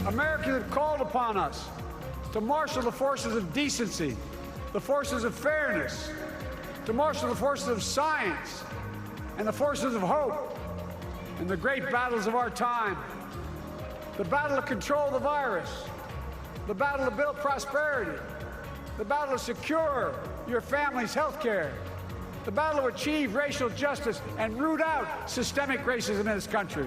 Americans have called upon us to marshal the forces of decency, the forces of fairness, to marshal the forces of science and the forces of hope in the great battles of our time. The battle to control the virus, the battle to build prosperity, the battle to secure your family's health care, the battle to achieve racial justice and root out systemic racism in this country.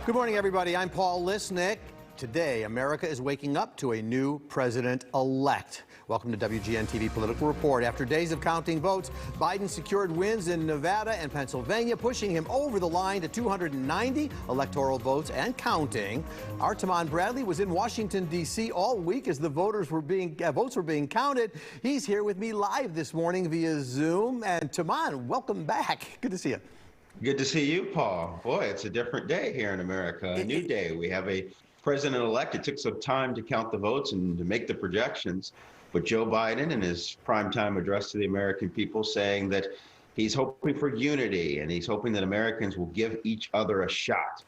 Good morning, everybody. I'm Paul Lisnick. Today, America is waking up to a new president-elect. Welcome to WGN-TV Political Report. After days of counting votes, Biden secured wins in Nevada and Pennsylvania, pushing him over the line to 290 electoral votes and counting. Our Taman Bradley was in Washington, D.C. all week as the votes were being counted. He's here with me live this morning via Zoom. And Taman, welcome back. Good to see you. Good to see you, Paul. Boy, it's a different day here in America, a new day. We have a president-elect. It took some time to count the votes and to make the projections, but Joe Biden in his primetime address to the American people saying that he's hoping for unity and he's hoping that Americans will give each other a shot.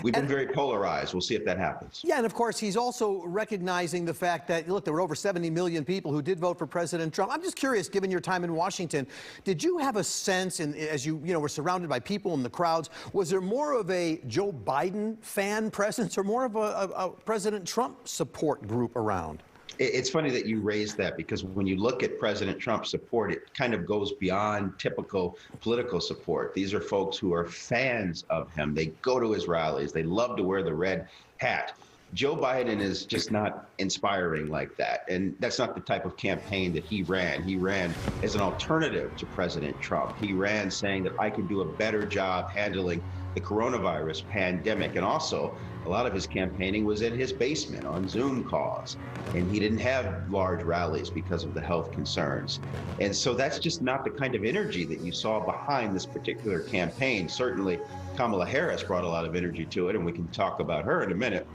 We've been very polarized. We'll see if that happens. Yeah, and of course, he's also recognizing the fact that, look, there were over 70 million people who did vote for President Trump. I'm just curious, given your time in Washington, did you have a sense, as you were surrounded by people in the crowds, was there more of a Joe Biden fan presence or more of a President Trump support group around? It's funny that you raised that, because when you look at President Trump's support, it kind of goes beyond typical political support. These are folks who are fans of him. They go to his rallies. They love to wear the red hat. Joe Biden is just not inspiring like that. And that's not the type of campaign that he ran. He ran as an alternative to President Trump. He ran saying that I could do a better job handling the coronavirus pandemic. And also, a lot of his campaigning was in his basement on Zoom calls. And he didn't have large rallies because of the health concerns. And so that's just not the kind of energy that you saw behind this particular campaign. Certainly, Kamala Harris brought a lot of energy to it, and we can talk about her in a minute.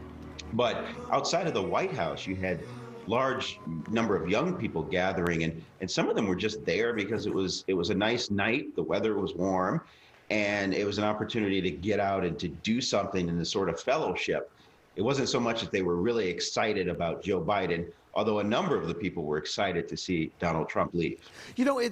But outside of the White House, you had large number of young people gathering, and some of them were just there because it was a nice night, the weather was warm, and it was an opportunity to get out and to do something in the sort of fellowship. It wasn't so much that they were really excited about Joe Biden, although a number of the people were excited to see Donald Trump leave. You know,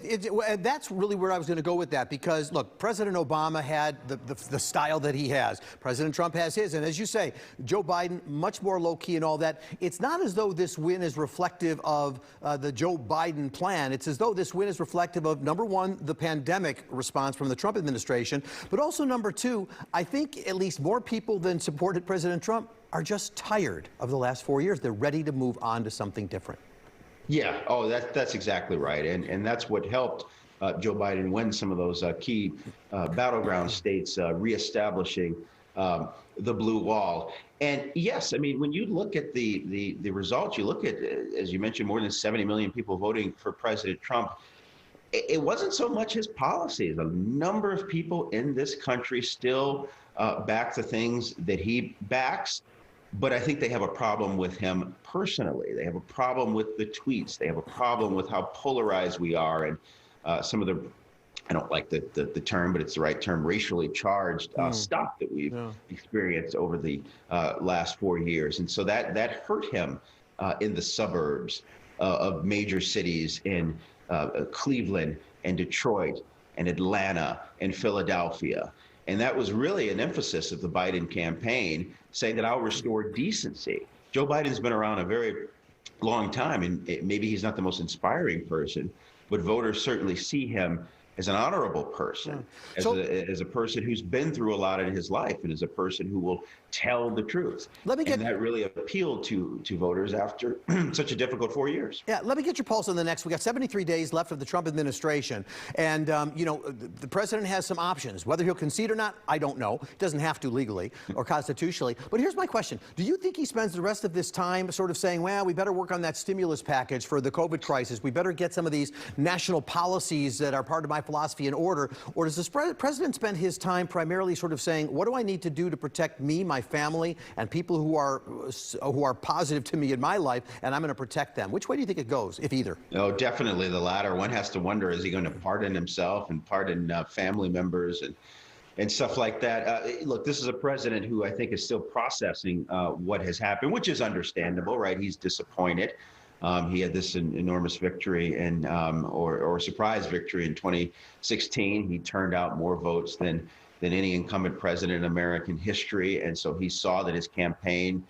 that's really where I was going to go with that, because, look, President Obama had the style that he has. President Trump has his. And as you say, Joe Biden, much more low-key and all that. It's not as though this win is reflective of the Joe Biden plan. It's as though this win is reflective of, number one, the pandemic response from the Trump administration, but also, number two, I think at least more people than supported President Trump are just tired of the last 4 years. They're ready to move on to something different. Yeah, that's exactly right. And that's what helped Joe Biden win some of those key battleground states, reestablishing the blue wall. And yes, I mean, when you look at the results, you look at, as you mentioned, more than 70 million people voting for President Trump. It wasn't so much his policies. A number of people in this country still back the things that he backs. But I think they have a problem with him personally. They have a problem with the tweets. They have a problem with how polarized we are. And some of the, I don't like the term, but it's the right term, racially charged stuff that we've experienced over the last 4 years. And so that hurt him in the suburbs of major cities in Cleveland and Detroit and Atlanta and Philadelphia. And that was really an emphasis of the Biden campaign, saying that I'll restore decency. Joe Biden's been around a very long time, and maybe he's not the most inspiring person, but voters certainly see him as an honorable person, as a person who's been through a lot in his life, and as a person who will tell the truth. And that really appealed to voters after such a difficult 4 years. Yeah, let me get your pulse on the next. We got 73 days left of the Trump administration. And, the president has some options. Whether he'll concede or not, I don't know. He doesn't have to legally or constitutionally. But here's my question. Do you think he spends the rest of this time sort of saying, well, we better work on that stimulus package for the COVID crisis. We better get some of these national policies that are part of my philosophy in order? Or does the president spend his time primarily sort of saying, what do I need to do to protect me, my family, and people who are positive to me in my life, and I'm going to protect them? Which way do you think it goes, if either? Oh, definitely the latter. One has to wonder, is he going to pardon himself and pardon family members? And and stuff like that. Look, this is a president who I think is still processing what has happened, which is understandable, right? He's disappointed. He had this enormous victory or surprise victory in 2016. He turned out more votes than any incumbent president in American history, and so he saw that his campaign,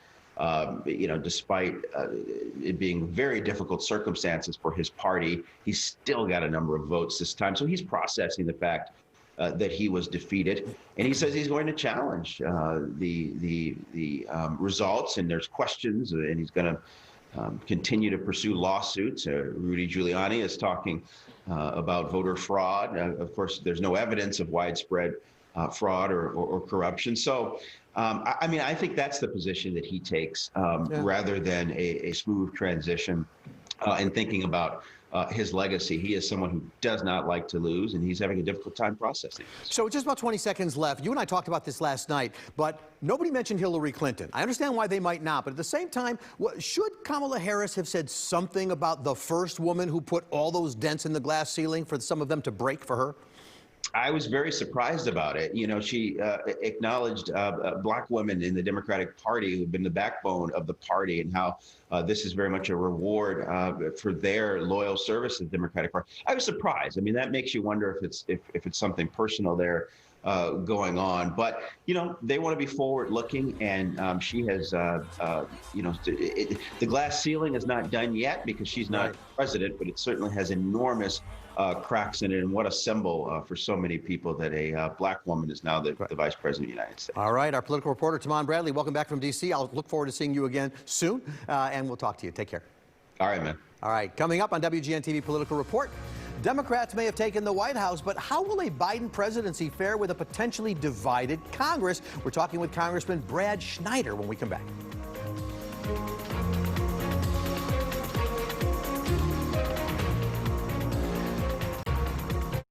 despite it being very difficult circumstances for his party, he still got a number of votes this time. So he's processing the fact that he was defeated, and he says he's going to challenge the results. And there's questions, and he's going to continue to pursue lawsuits. Rudy Giuliani is talking about voter fraud. Of course, there's no evidence of widespread fraud or corruption. So, I think that's the position that he takes rather than a smooth transition and thinking about his legacy. He is someone who does not like to lose, and he's having a difficult time processing this. So just about 20 seconds left. You and I talked about this last night, but nobody mentioned Hillary Clinton. I understand why they might not, but at the same time, should Kamala Harris have said something about the first woman who put all those dents in the glass ceiling for some of them to break for her? I was very surprised about it. She acknowledged Black women in the Democratic Party who've been the backbone of the party, and how this is very much a reward for their loyal service to the Democratic Party. I was surprised. I mean, that makes you wonder if it's something personal there going on. But, they want to be forward-looking, and she has, the glass ceiling is not done yet because she's not president, but it certainly has enormous cracks in it. And what a symbol for so many people that a Black woman is now the vice president of the United States. All right, our political reporter, Tamon Bradley, welcome back from D.C. I'll look forward to seeing you again soon, and we'll talk to you. Take care. All right, man. All right, coming up on WGN-TV Political Report, Democrats may have taken the White House, but how will a Biden presidency fare with a potentially divided Congress? We're talking with Congressman Brad Schneider when we come back.